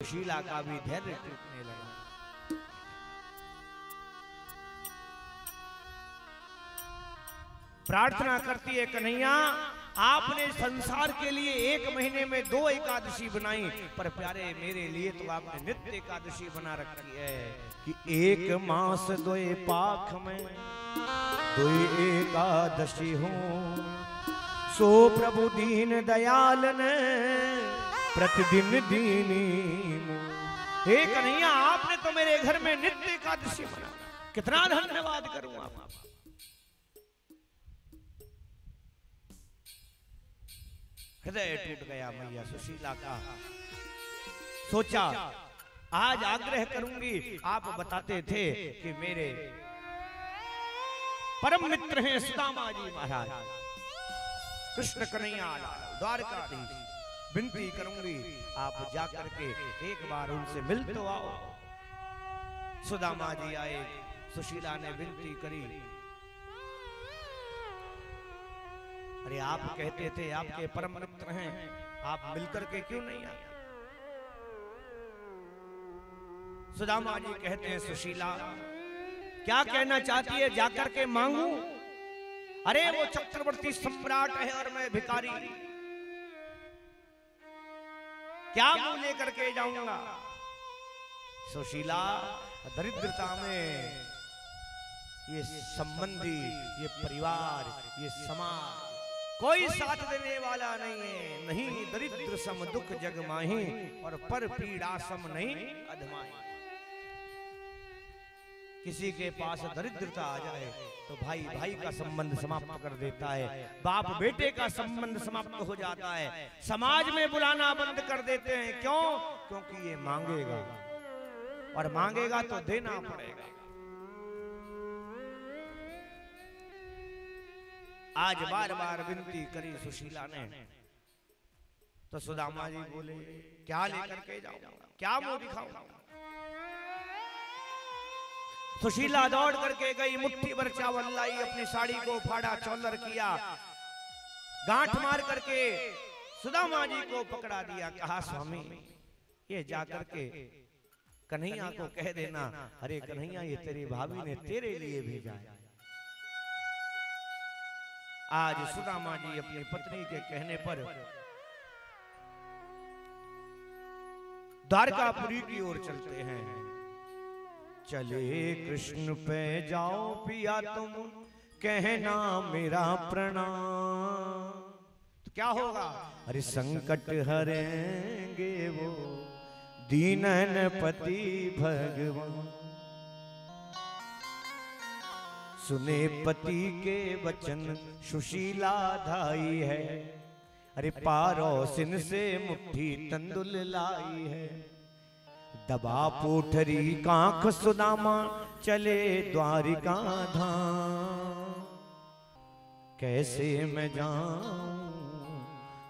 सुशीला का भी धैर्य टूटने लगा। प्रार्थना करती है, कन्हैया आपने संसार के लिए 1 महीने में 2 एकादशी बनाई, पर प्यारे मेरे लिए तो आपने नित्य एकादशी बना रखी है कि 1 मास 2 पाख में 2 एकादशी हो। सो प्रभु दीन दयाल ने प्रतिदिन दीनी। हे कन्हैया आपने तो मेरे घर में नित्य एकादशी बना, कितना धन्यवाद करूं आपका। हृदय टूट गया मैया सुशीला का। सोचा आज आग्रह करूंगी। आप बताते थे कि मेरे परम मित्र हैं सुदामा जी महाराज, कृष्ण कन्हैया द्वारकाधीश। विनती करूंगी आप जाकर के एक बार उनसे मिल तो आओ। सुदामा जी आए, सुशीला ने विनती करी। अरे आप कहते थे आपके परम मित्र हैं, आप मिलकर के क्यों नहीं आए? सुदामा जी कहते हैं, सुशीला क्या कहना चाहती है, जाकर के मांगू? अरे वो चक्रवर्ती सम्राट है और मैं भिखारी, क्या मुंह लेकर के जाऊंगा? सुशीला दरिद्रता में ये संबंधी, ये परिवार, ये समाज कोई साथ देने वाला नहीं है। नहीं दरिद्र सम दुख जग माही, और पर पीड़ा सम नहीं अधमाही। किसी के पास दरिद्रता आ जाए तो भाई भाई का संबंध समाप्त कर देता है, बाप बेटे का संबंध समाप्त हो जाता है, समाज में बुलाना बंद कर देते हैं। क्यों? क्योंकि ये मांगेगा, और मांगेगा तो देना पड़ेगा। आज बार बार विनती करी सुशीला ने, तो सुदामा जी बोले क्या लेकर के जाऊंगा, क्या मुंह दिखाऊंगा? सुशीला दौड़ करके गई, मुट्ठी भर चावल लाई, अपनी साड़ी को फाड़ा, चौलर किया, गांठ मार करके सुदामा जी को पकड़ा दिया। कहा स्वामी ये जाकर के कन्हैया को कह देना, अरे कन्हैया ये तेरी भाभी ने तेरे लिए भेजा है। आज सुदामा जी अपनी पत्नी के कहने पर द्वारकापुरी की ओर चलते हैं। चले कृष्ण पे जाओ पिया तुम, कहना मेरा प्रणाम। तो क्या होगा? अरे संकट हरेंगे वो दीनन पति भगवान। सुने पति के वचन सुशीला धाई है, अरे पारोसिन से मुट्ठी तंदुल लाई है। दबा पोठरी कांख सुदामा चले द्वारिका धाम। कैसे मैं जाऊं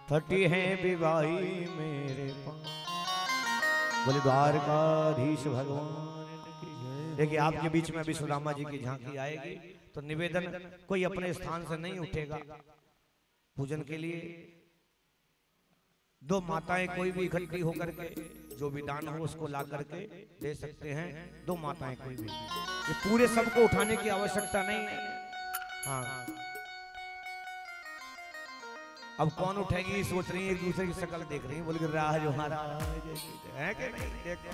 फटी है विवाही मेरे पास। बोले द्वारकाधीश भगवान। देखिए आपके बीच में अभी सुदामा जी की झांकी आएगी, तो निवेदन कोई अपने स्थान से नहीं उठेगा। पूजन के लिए 2 माताएं कोई भी इकट्ठी होकर के जो भी दान हो उसको ला करके दे सकते हैं। 2 माताएं कोई भी, ये पूरे सबको उठाने की आवश्यकता नहीं है। हाँ अब कौन उठेगी सोच रही है, एक दूसरे की शक्ल देख रही है, बोल के राज महाराज है कि नहीं? देखो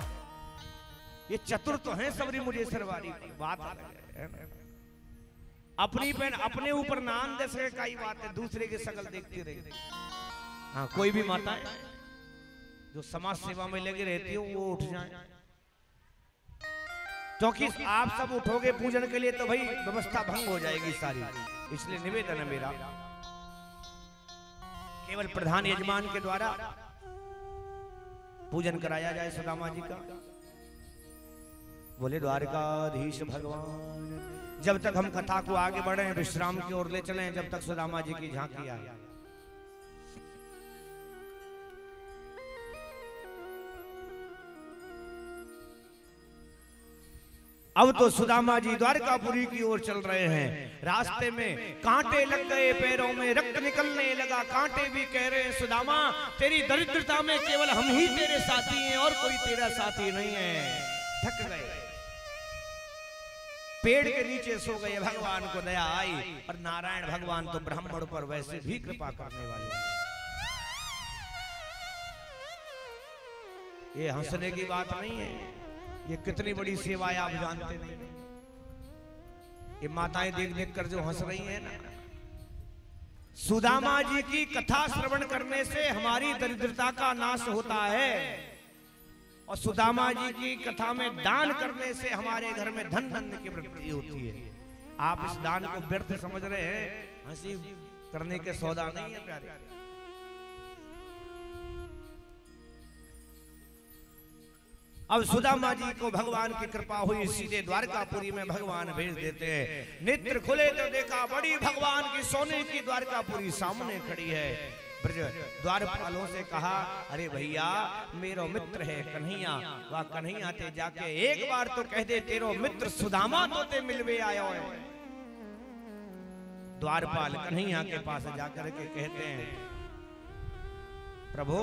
ये चतुर तो है सबरी मुझे वाली बात है। अपनी बहन अपने ऊपर नाम दे सके कई बात है, दूसरे की शक्ल देखती रही। हाँ कोई भी माता जो समाज सेवा में लगी रहती हो वो उठ जाए, क्योंकि आप सब उठोगे पूजन के लिए तो भाई व्यवस्था भंग हो जाएगी सारी। इसलिए निवेदन है मेरा, केवल प्रधान यजमान के द्वारा पूजन कराया जाए सुदामा जी का। बोले द्वारकाधीश भगवान। जब तक हम कथा को आगे बढ़े विश्राम की ओर ले चलें, जब तक सुदामा जी की झांकी आए। अब तो सुदामा जी द्वारकापुरी की ओर चल रहे हैं। रास्ते में कांटे लग गए पैरों में, रक्त निकलने लगा। कांटे भी कह रहे हैं सुदामा तेरी दरिद्रता में केवल हम ही तेरे साथी हैं और कोई तेरा साथी नहीं है। थक गए, पेड़ के नीचे सो गए। भगवान को दया आई और नारायण भगवान तो ब्राह्मण पर वैसे भी कृपा करने वाले। ये हंसने की बात नहीं है, ये कितनी बड़ी सेवा है आप जानते नहीं। ये माताएं देख देख कर जो हंस रही हैं ना, सुदामा जी की कथा श्रवण करने से हमारी दरिद्रता का नाश होता है और सुदामा जी की कथा में दान करने से हमारे घर में धन धन की वृद्धि होती है। आप इस दान को व्यर्थ समझ रहे हैं, हंसी करने के सौदा नहीं है प्यारे। अब सुदामा जी को भगवान की कृपा हुई, सीधे द्वारकापुरी में भगवान भेज देते हैं। नेत्र खुले तो देखा बड़ी भगवान की सोने की द्वारकापुरी सामने खड़ी है। ब्रज द्वारपालों से कहा अरे भैया मेरो मित्र है कन्हैया, वह कन्हैया ते जाके एक बार तो कह दे तेरो मित्र सुदामा तो ते मिलवे आयो है। द्वारपाल कन्हैया के पास जाकर के कहते हैं प्रभु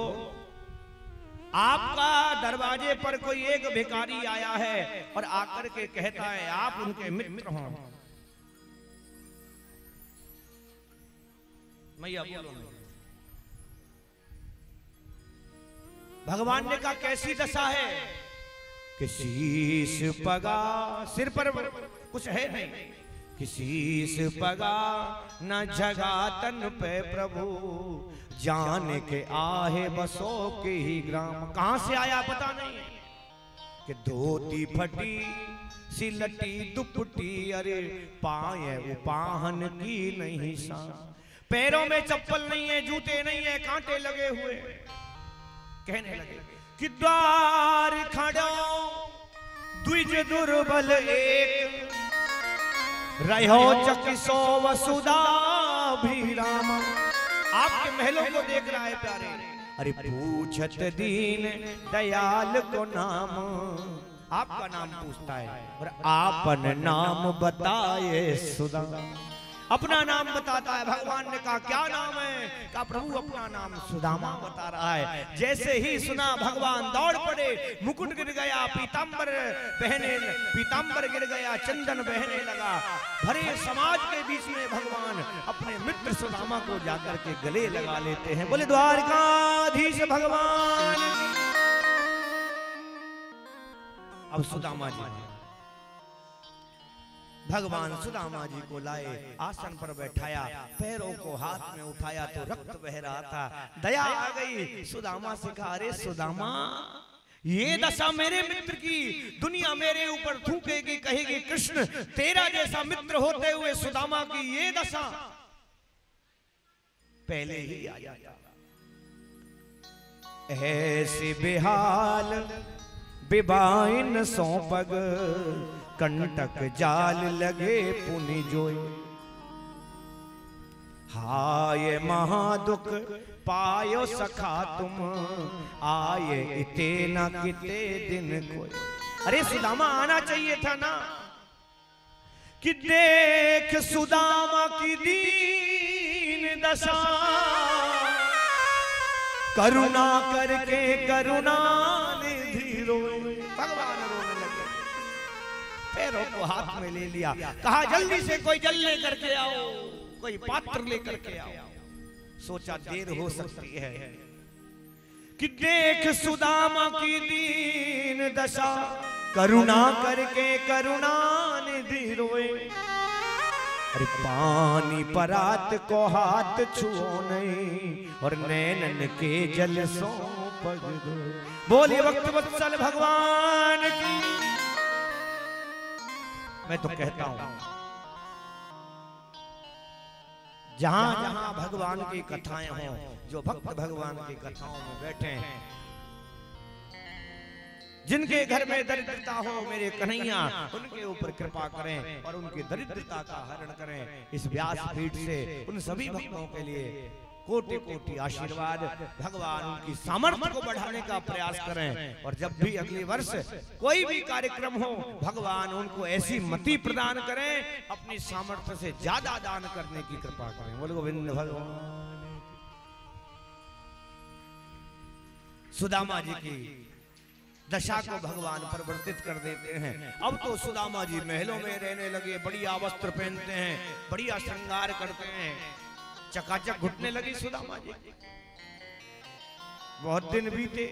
आपका दरवाजे पर कोई एक भिखारी आया है और आकर के कहता है आप उनके मित्र हो। मैया बोलो। भगवान ने कहा कैसी दशा है कि शीश पगा, सिर पर कुछ है नहीं, किसीस पगा न जगा तन पे प्रभु, जाने के आहे बसो के ही ग्राम। कहां से आया पता नहीं कि धोती फटी सिलटी दुपटी, अरे पाए उपाहन की नहीं सा, पैरों में चप्पल नहीं है, जूते नहीं है, कांटे लगे हुए। कहने लगे कि द्वार खड़ो द्विज दुर्बल एक, रहो चकिसो वसुधा भी रामा। आपके महलों को देख रहा है प्यारे, अरे पूछत दीन दयाल को नाम, आपका नाम पूछता है और आपन नाम बताए सुधा, अपना नाम बताता है। भगवान ने कहा क्या नाम है? कहा प्रभु अपना नाम सुदामा बता रहा है। जैसे ही सुना भगवान दौड़ पड़े, मुकुट गिर गया, पीतांबर गिर गया, चंदन बहने लगा। भरे समाज के बीच में भगवान अपने मित्र सुदामा को जाकर के गले लगा लेते हैं। बोले द्वारकाधीश भगवान। अब सुदामा जी, भगवान सुदामा जी को लाए, आसन पर बैठाया, पैरों को हाथ में उठाया तो रक्त बह रहा था। दया आ गई, सुदामा से कहा अरे सुदामा ये दशा मेरे मित्र की, दुनिया मेरे ऊपर थूकेगी, कहेगी कृष्ण तेरा जैसा मित्र होते हुए सुदामा की ये दशा पहले ही आ जाता। ऐसे बेहाल बिबाइन सौपग, कंटक जाल लगे पुनि जोय, हाय महादुख पायो सखा तुम, आये इते न किते दिन कोई। अरे सुदामा आना चाहिए था ना, कि देख सुदामा की दीन दशा, करुणा करके करुणा निधि रोए। भगवान रोने लगे, पैरों को हाथ में ले लिया, कहा जल्दी से कोई जल लेकर के आओ, कोई पात्र लेकर के आओ। सोचा देर हो सकती है, कि देख सुदामा की दीन दशा, करुणा करके करुणा निधि रोए। अरे पानी परात को हाथ छुओ नहीं, और नैनन के जल सो पग दो। बोलिए भक्त वत्सल भगवान की। मैं तो कहता हूं जहां जहां भगवान की कथाएं हों, जो भक्त भगवान की कथाओं में बैठे हैं, जिनके घर में दरिद्रता हो, मेरे कन्हैया उनके ऊपर कृपा करें और उनकी दरिद्रता का हरण करें। इस व्यास पीठ से उन सभी भक्तों के लिए कोटि कोटि आशीर्वाद। भगवान उनकी सामर्थ्य को बढ़ाने का प्रयास करें और जब भी अगले वर्ष कोई भी कार्यक्रम हो भगवान उनको ऐसी मति प्रदान करें, अपनी सामर्थ्य से ज्यादा दान करने की कृपा करें। बोलो गोविंद भगवान। सुदामा जी की दशा को भगवान परिवर्तित कर देते हैं। अब तो सुदामा जी महलों में रहने लगे, बढ़िया वस्त्र पहनते हैं, बढ़िया श्रृंगार करते हैं, चकाचक घुटने लगी सुदामा जी। बहुत दिन बीते,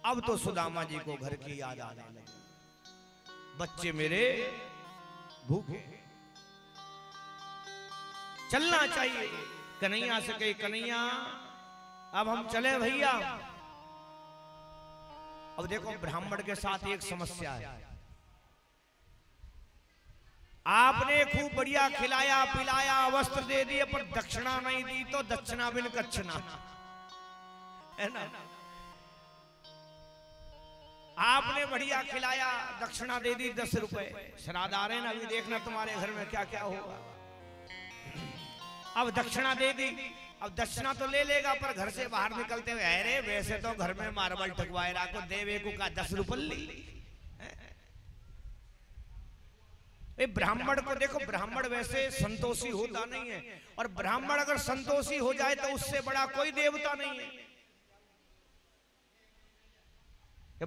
अब तो सुदामा जी को घर की याद आने लगी। बच्चे मेरे भूखे, चलना चाहिए। कन्हैया से कही, कन्हैया अब हम चले भैया। अब देखो ब्राह्मण के साथ एक समस्या है, आपने खूब बढ़िया खिलाया पिलाया वस्त्र दे दिए पर दक्षिणा नहीं दी तो दक्षिणा बिन कच्छना, है ना। आपने बढ़िया खिलाया, दक्षिणा दे दी 10 रुपए, श्राद्ध आ रहे ना, अभी देखना तुम्हारे घर में क्या क्या होगा। अब दक्षिणा दे दी, अब दक्षिणा तो ले लेगा पर घर से बाहर निकलते हुए अरे वैसे तो घर में मार्बल ठकवाए को देवे को का 10 रुपये। ब्राह्मण को देखो, ब्राह्मण वैसे संतोषी होता नहीं है, और ब्राह्मण अगर संतोषी हो जाए तो उससे बड़ा कोई देवता नहीं है।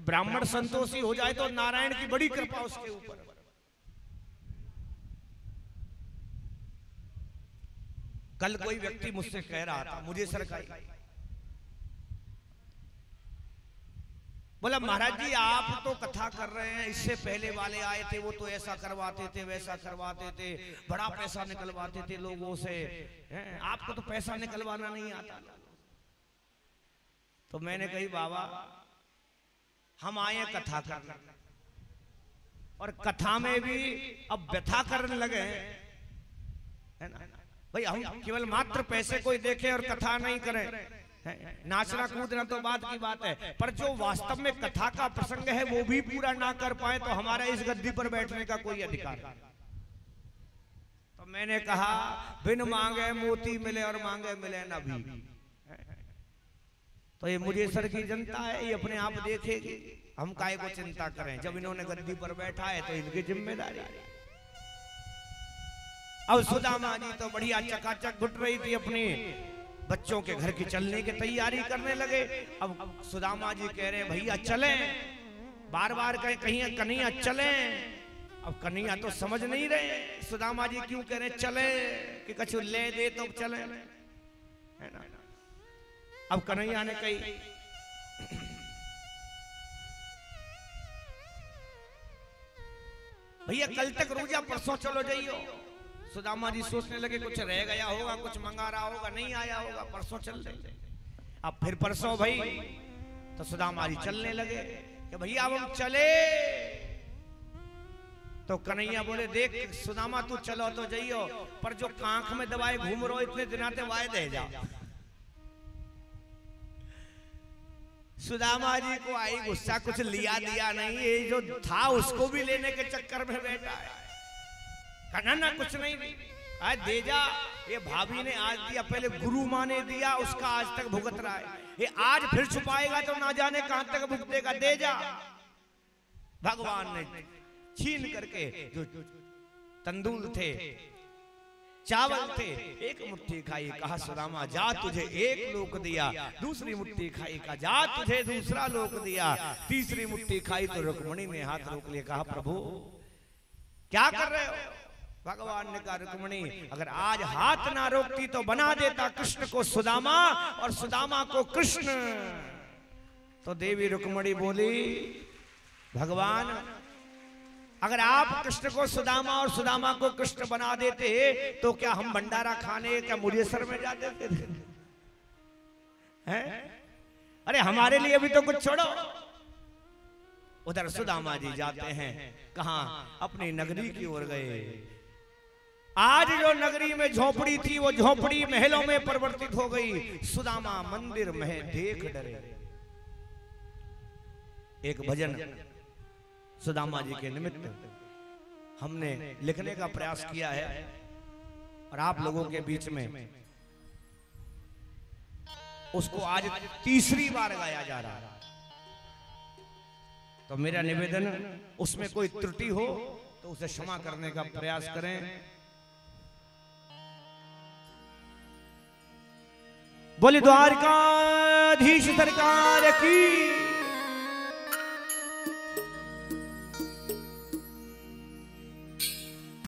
ब्राह्मण संतोषी हो जाए तो नारायण की बड़ी कृपा उसके ऊपर। कल कोई व्यक्ति मुझसे कह रहा था, मुझे सरकारी बोला महाराज जी आप तो कथा कर रहे हैं, इससे पहले वाले आए थे वो तो ऐसा करवाते थे वैसा करवाते थे, बड़ा पैसा निकलवाते थे लोगों से, आपको तो पैसा निकलवाना नहीं आता। तो मैंने कही बाबा हम आए कथा करने, और कथा में भी अब व्यथा करने लगे, है ना भाई। हम केवल मात्र पैसे कोई देखें और कथा नहीं करें, नाचना कूदना तो बात की बात है, पर जो वास्तव में कथा का प्रसंग है वो भी पूरा ना कर पाए तो हमारा इस गद्दी पर बैठने का कोई अधिकार नहीं। तो मैंने कहा बिन मांगे मोती मिले और मांगे मिले ना भी। तो ये मुझे सर की जनता है, ये अपने आप देखेगी, हम काहे को चिंता करें। जब इन्होंने गद्दी पर बैठा है तो इनकी जिम्मेदारी है। अब सुदामा जी तो बढ़िया चकाचक घुट रही थी, अपनी बच्चों के घर की चलने की तैयारी करने लगे। अब सुदामा जी कह रहे भैया चलें, बार बार कहें कहीं कन्हैया चलें। अब कन्हैया तो समझ नहीं रहे सुदामा जी क्यों कह रहे चले, कि कछु ले दे तो चले, है ना। अब कन्हैया ने कही भैया कल तक रुक जा, परसों चलो जाइयो। सुदामा जी सोचने लगे कुछ रह गया होगा, कुछ मंगा रहा होगा, नहीं आया होगा, परसों चल रहे। अब फिर परसों भाई तो सुदामा जी चलने लगे कि भैया अब हम चले। तो कन्हैया बोले देख सुदामा तू चलो तो जाइयो, पर जो कांख में दबाए घूम रहो इतने दिन आते वाए दे जा। सुदामा जी को आई गुस्सा, कुछ लिया दिया नहीं, ये जो था उसको भी लेने के चक्कर में बैठा है। कहना ना कुछ नहीं आज दे जा, ये भाभी ने आज दिया, पहले गुरु माँ ने दिया, उसका आज तक भुगत रहा है, ये आज फिर छुपाएगा तो ना जाने कहां तक भुगतेगा, दे जा। भगवान ने छीन करके जो तंदूर थे चावल थे एक मुट्ठी खाई, कहा सुदामा जा तुझे एक लोक दिया, दूसरी मुट्ठी खाई कहा जा तुझे दूसरा लोक दिया, तीसरी मुट्ठी खाई तो रुक्मणी ने हाथ रोक लिया, कहा प्रभु क्या कर रहे हो। भगवान ने कहा रुक्मणी अगर आज हाथ ना रोकती तो बना देता कृष्ण को सुदामा और सुदामा को कृष्ण। तो देवी रुक्मणी बोली भगवान अगर आप कृष्ण को सुदामा और सुदामा को कृष्ण बना देते तो क्या हम भंडारा खाने क्या मुरेसर में जाते थे? हैं? अरे हमारे लिए भी तो कुछ छोड़ो। उधर सुदामा जी जाते हैं कहां, अपनी नगरी की ओर गए। आज जो नगरी में झोपड़ी थी वो झोपड़ी महलों में परिवर्तित हो गई। सुदामा मंदिर में देख डरे। एक भजन सुदामा जी के निमित्त हमने लिखने का प्रयास किया है और आप लोगों के बीच में उसको आज तीसरी बार गाया जा रहा है। तो मेरा निवेदन, उसमें कोई त्रुटि हो तो उसे क्षमा करने का प्रयास करें। बोले द्वारकाधीश सरकार की।